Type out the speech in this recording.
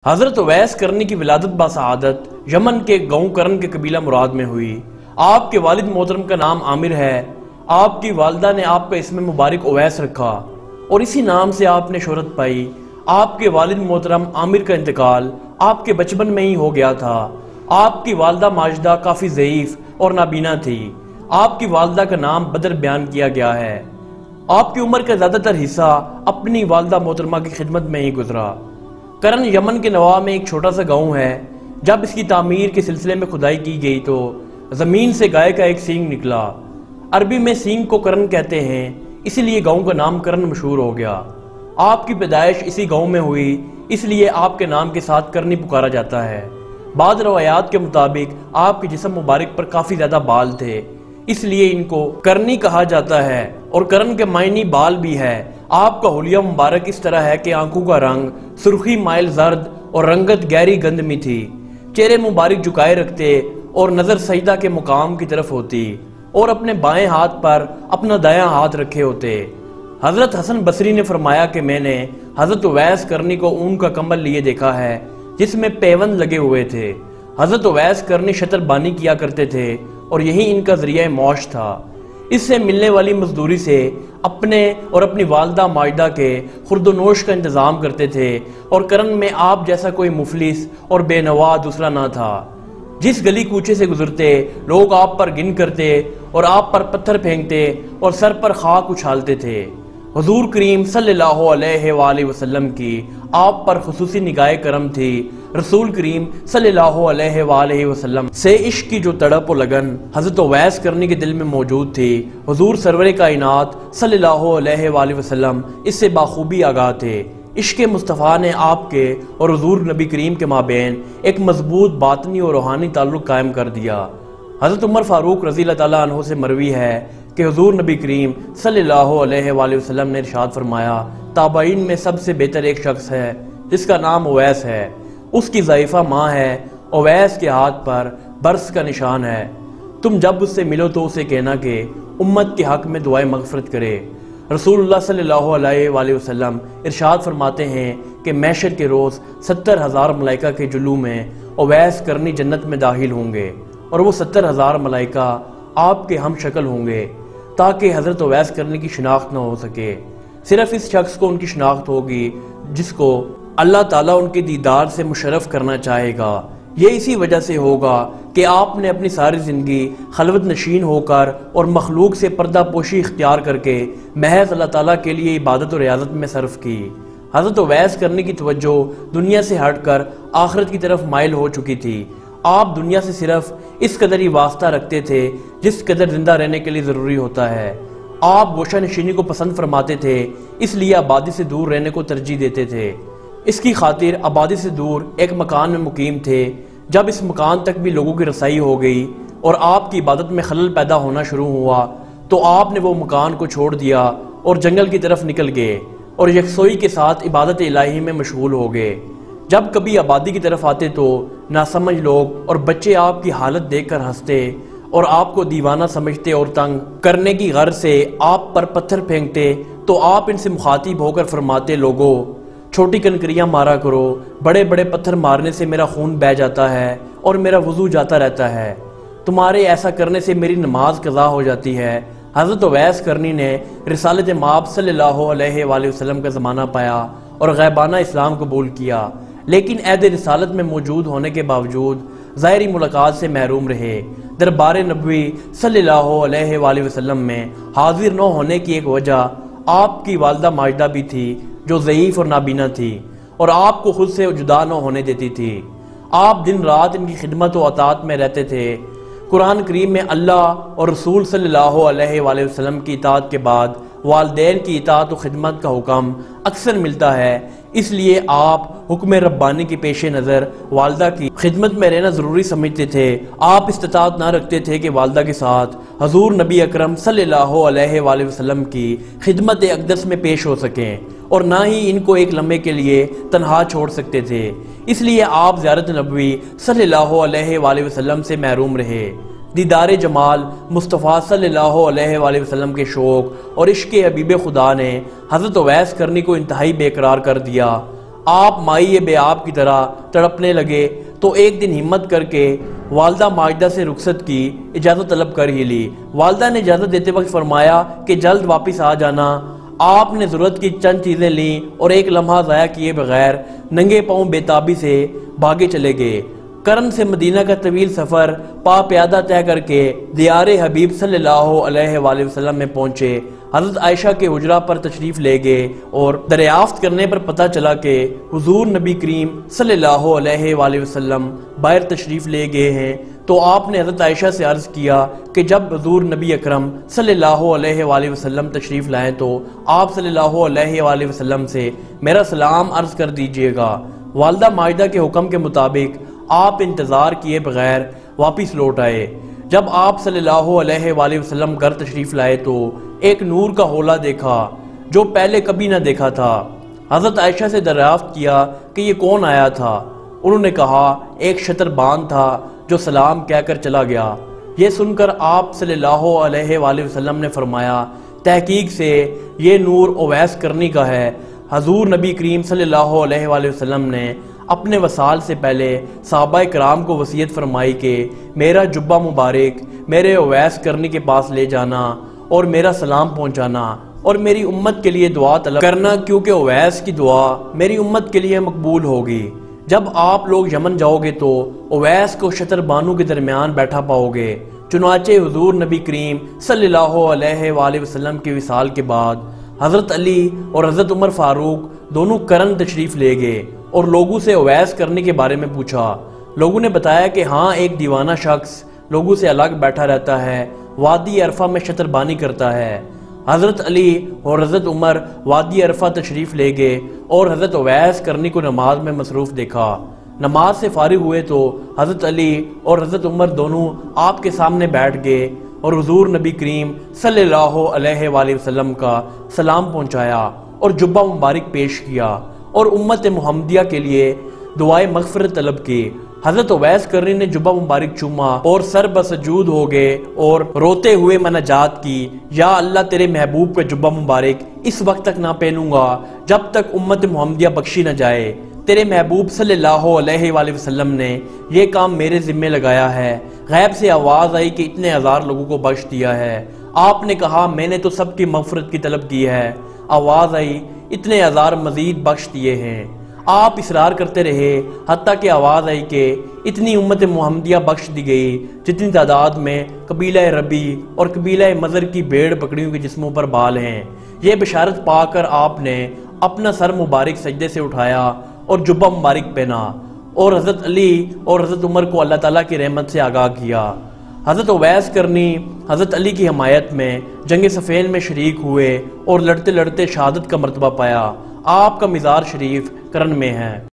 حضرت اویس کرنی کی ولادت باسعادت یمن کے گاؤں کرن کے قبیلہ مراد میں ہوئی۔ آپ کے والد محترم کا نام عامر ہے۔ آپ کی والدہ نے آپ کا اسم مبارک اویس رکھا اور اسی نام سے آپ نے شہرت پائی۔ آپ کے والد محترم عامر کا انتقال آپ کے بچپن میں ہی ہو گیا تھا۔ آپ کی والدہ ماجدہ کافی ضعیف اور نابینا تھی۔ آپ کی والدہ کا نام بدر بیان کیا گیا ہے۔ آپ کی عمر کا زیادہ تر حصہ اپنی والدہ محترمہ کی خدمت میں ہی گزرا۔ کرن یمن کے نواح میں ایک چھوٹا سا گاؤں ہے۔ جب اس کی تعمیر کے سلسلے میں کھدائی کی گئی تو زمین سے گائے کا ایک سینگ نکلا۔ عربی میں سینگ کو کرن کہتے ہیں، اسی لیے گاؤں کا نام کرن مشہور ہو گیا۔ آپ کی پیدائش اسی گاؤں میں ہوئی، اس لیے آپ کے نام کے ساتھ کرنی پکارا جاتا ہے۔ بعض روایات کے مطابق آپ کے جسم مبارک پر کافی زیادہ بال تھے، اس لیے ان کو کرنی کہا جاتا ہے، اور کرن کے معنی بال بھی ہے۔ آپ کا حلیہ مبارک اس طرح ہے کہ آنکھوں کا رنگ سرخی مائل زرد اور رنگت گہری گندمی تھی۔ چہرے مبارک جھکائے رکھتے اور نظر سجدہ کے مقام کی طرف ہوتی، اور اپنے بائیں ہاتھ پر اپنا دایاں ہاتھ رکھے ہوتے۔ حضرت حسن بصری نے فرمایا کہ میں نے حضرت اویس کرنی کو اون کا کمبل لیے دیکھا ہے جس میں پیوند لگے ہوئے تھے۔ حضرت اویس کرنی شتر بانی کیا کرتے تھے اور یہی ان کا ذریعہ معاش تھا۔ اس سے ملنے والی مزدوری سے اپنے اور اپنی والدہ ماجدہ کے خورد و نوش کا انتظام کرتے تھے، اور کرن میں آپ جیسا کوئی مفلس اور بے نوا دوسرا نہ تھا۔ جس گلی کوچے سے گزرتے لوگ آپ پر گن کرتے اور آپ پر پتھر پھینکتے اور سر پر خاک اچھالتے تھے۔ حضور کریم صلی اللہ علیہ وآلہ وسلم کی آپ پر خصوصی نگاہ کرم تھی۔ رسول کریم صلی اللہ علیہ وآلہ وسلم سے عشق کی جو تڑپ و لگن حضرت اویس کرنی کے دل میں موجود تھی، حضور سرور کائنات صلی اللہ علیہ وآلہ وسلم اس سے بخوبی آگاہ تھے۔ عشق مصطفیٰ نے آپ کے اور حضور نبی کریم کے مابین ایک مضبوط باطنی اور روحانی تعلق قائم کر دیا۔ حضرت عمر فاروق رضی اللہ تعالیٰ عنہ سے مروی ہے کہ حضور نبی کریم صلی اللہ علیہ وآلہ وسلم نے ارشاد فرمایا، تابعین میں سب سے بہتر ایک شخص ہے جس کا نام اویس ہے، اس کی ضعیفہ ماں ہے، اویس کے ہاتھ پر برس کا نشان ہے۔ تم جب اس سے ملو تو اسے کہنا کہ امت کے حق میں دعائے مغفرت کرے۔ رسول اللہ صلی اللہ علیہ وآلہ وسلم ارشاد فرماتے ہیں کہ محشر کے روز 70,000 ملائکہ کے جلوہ میں اویس کرنی جنت میں داخل ہوں گے، اور وہ 70,000 ملائکہ آپ کے ہم شکل ہوں گے، تاکہ حضرت اویس کرنی کی شناخت نہ ہو سکے۔ صرف اس شخص کو ان کی شناخت ہوگی جس کو اللہ تعالیٰ ان کے دیدار سے مشرف کرنا چاہے گا۔ یہ اسی وجہ سے ہوگا کہ آپ نے اپنی ساری زندگی خلوت نشین ہو کر اور مخلوق سے پردہ پوشی اختیار کر کے محض اللہ تعالیٰ کے لیے عبادت و ریاضت میں صرف کی۔ حضرت اویس کرنی کی توجہ دنیا سے ہٹ کر آخرت کی طرف مائل ہو چکی تھی۔ آپ دنیا سے صرف اس قدر ہی واسطہ رکھتے تھے جس قدر زندہ رہنے کے لیے ضروری ہوتا ہے۔ آپ گوشہ نشینی کو پسند فرماتے تھے، اس لیے آبادی سے دور رہنے کو ترجیح دیتے تھے۔ اس کی خاطر آبادی سے دور ایک مکان میں مقیم تھے۔ جب اس مکان تک بھی لوگوں کی رسائی ہو گئی اور آپ کی عبادت میں خلل پیدا ہونا شروع ہوا تو آپ نے وہ مکان کو چھوڑ دیا اور جنگل کی طرف نکل گئے اور یکسوئی کے ساتھ عبادت الہی میں مشغول ہو گئے۔ جب کبھی آبادی کی طرف آتے تو ناسمجھ لوگ اور بچے آپ کی حالت دیکھ کر ہنستے اور آپ کو دیوانہ سمجھتے اور تنگ کرنے کی غرض سے آپ پر پتھر پھینکتے تو آپ ان سے مخاطب ہو کر فرماتے، لوگوں چھوٹی کنکریاں مارا کرو، بڑے بڑے پتھر مارنے سے میرا خون بہہ جاتا ہے اور میرا وضو جاتا رہتا ہے، تمہارے ایسا کرنے سے میری نماز قضا ہو جاتی ہے۔ حضرت اویس کرنی نے رسالت مآب صلی اللہ علیہ وآلہ وسلم کا زمانہ پایا اور غیبانہ اسلام قبول کیا، لیکن عہد رسالت میں موجود ہونے کے باوجود ظاہری ملاقات سے محروم رہے۔ دربار نبوی صلی اللہ علیہ وآلہ وسلم میں حاضر نہ ہونے کی ایک وجہ آپ کی والدہ ماجدہ بھی تھی جو ضعیف اور نابینا تھی اور آپ کو خود سے جدا نہ ہونے دیتی تھی۔ آپ دن رات ان کی خدمت و اطاعت میں رہتے تھے۔ قرآن کریم میں اللہ اور رسول صلی اللہ علیہ وآلہ وسلم کی اطاعت کے بعد والدین کی اطاعت و خدمت کا حکم اکثر ملتا ہے، اس لیے آپ حکم ربانی کے پیش نظر والدہ کی خدمت میں رہنا ضروری سمجھتے تھے۔ آپ استطاعت نہ رکھتے تھے کہ والدہ کے ساتھ حضور نبی اکرم صلی اللہ علیہ وآلہ وسلم کی خدمت اقدس میں پیش ہو سکیں، اور نہ ہی ان کو ایک لمحے کے لیے تنہا چھوڑ سکتے تھے، اس لیے آپ زیارت نبوی صلی اللہ علیہ وآلہ وسلم سے محروم رہے۔ دیدار جمال مصطفیٰ صلی اللہ علیہ وآلہ وسلم کے شوق اور عشق حبیب خدا نے حضرت اویس کرنی کو انتہائی بے قرار کر دیا۔ آپ مائی بے آپ کی طرح تڑپنے لگے تو ایک دن ہمت کر کے والدہ ماجدہ سے رخصت کی اجازت طلب کر ہی لی۔ والدہ نے اجازت دیتے وقت فرمایا کہ جلد واپس آ جانا۔ آپ نے ضرورت کی چند چیزیں لیں اور ایک لمحہ ضائع کیے بغیر ننگے پاؤں بے تابی سے بھاگے چلے گئے۔ کرن سے مدینہ کا طویل سفر پا پیادہ طے کر کے دیار حبیب صلی اللہ علیہ وآلہ وسلم میں پہنچے۔ حضرت عائشہ کے حجرہ پر تشریف لے گئے اور دریافت کرنے پر پتہ چلا کہ حضور نبی کریم صلی اللہ علیہ وآلہ وسلم باہر تشریف لے گئے ہیں، تو آپ نے حضرت عائشہ سے عرض کیا کہ جب حضور نبی اکرم صلی اللہ علیہ وآلہ وسلم تشریف لائیں تو آپ صلی اللہ علیہ وآلہ وسلم سے میرا سلام عرض کر دیجئے گا۔ والدہ ماجدہ کے حکم کے مطابق آپ انتظار کیے بغیر واپس لوٹ آئے۔ جب آپ صلی اللہ علیہ وآلہ وسلم گھر تشریف لائے تو ایک نور کا حولہ دیکھا جو پہلے کبھی نہ دیکھا تھا۔ حضرت عائشہ سے دریافت کیا کہ یہ کون آیا تھا؟ انہوں نے کہا ایک شتر بان تھا جو سلام کہہ کر چلا گیا۔ یہ سن کر آپ صلی اللہ علیہ وآلہ وسلم نے فرمایا تحقیق سے یہ نور اویس کرنی کا ہے۔ حضور نبی کریم صلی اللہ علیہ وآلہ وسلم نے اپنے وصال سے پہلے صحابہ کرام کو وصیت فرمائی کہ میرا جبہ مبارک میرے اویس کرنی کے پاس لے جانا اور میرا سلام پہنچانا اور میری امت کے لیے دعا طلب کرنا، کیونکہ اویس کی دعا میری امت کے لیے مقبول ہوگی۔ جب آپ لوگ یمن جاؤ گے تو اویس کو شتر بانو کے درمیان بیٹھا پاؤ گے۔ چنانچہ حضور نبی کریم صلی اللہ علیہ وآلہ وسلم کے وصال کے بعد حضرت علی اور حضرت عمر فاروق دونوں کرن تشریف لے گئے اور لوگوں سے اویس کرنے کے بارے میں پوچھا۔ لوگوں نے بتایا کہ ہاں ایک دیوانہ شخص لوگوں سے الگ بیٹھا رہتا ہے، وادی عرفہ میں شتر بانی کرتا ہے۔ حضرت علی اور حضرت عمر وادی عرفہ تشریف لے گئے اور حضرت اویس کرنی کو نماز میں مصروف دیکھا۔ نماز سے فارغ ہوئے تو حضرت علی اور حضرت عمر دونوں آپ کے سامنے بیٹھ گئے اور حضور نبی کریم صلی اللہ علیہ وآلہ وسلم کا سلام پہنچایا اور جبہ مبارک پیش کیا اور امت محمدیہ کے لیے دعائے مغفرت طلب کی۔ حضرت اویس کرنی نے جبہ مبارک چوما اور سر بسجود ہو گئے اور روتے ہوئے مناجات کی، یا اللہ تیرے محبوب کا جبہ مبارک اس وقت تک نہ پہنوں گا جب تک امت محمدیہ بخشی نہ جائے۔ تیرے محبوب صلی اللہ علیہ وآلہ وسلم نے یہ کام میرے ذمہ لگایا ہے۔ غیب سے آواز آئی کہ اتنے ہزار لوگوں کو بخش دیا ہے۔ آپ نے کہا میں نے تو سب کی مغفرت کی طلب کی ہے۔ آواز آئی اتنے ہزار مزید بخش دیے ہیں۔ آپ اصرار کرتے رہے حتیٰ کہ آواز آئی کہ اتنی امت محمدیہ بخش دی گئی جتنی تعداد میں قبیلہ ربی اور قبیلہ مضر کی بھیڑ بکریوں کے جسموں پر بال ہیں۔ یہ بشارت پا کر آپ نے اپنا سر مبارک سجدے سے اٹھایا اور جبہ مبارک پہنا اور حضرت علی اور حضرت عمر کو اللہ تعالیٰ کی رحمت سے آگاہ کیا۔ حضرت اویس کرنی حضرت علی کی حمایت میں جنگ صفین میں شریک ہوئے اور لڑتے لڑتے شہادت کا مرتبہ پایا۔ آپ کا مزار شریف کرن میں ہے۔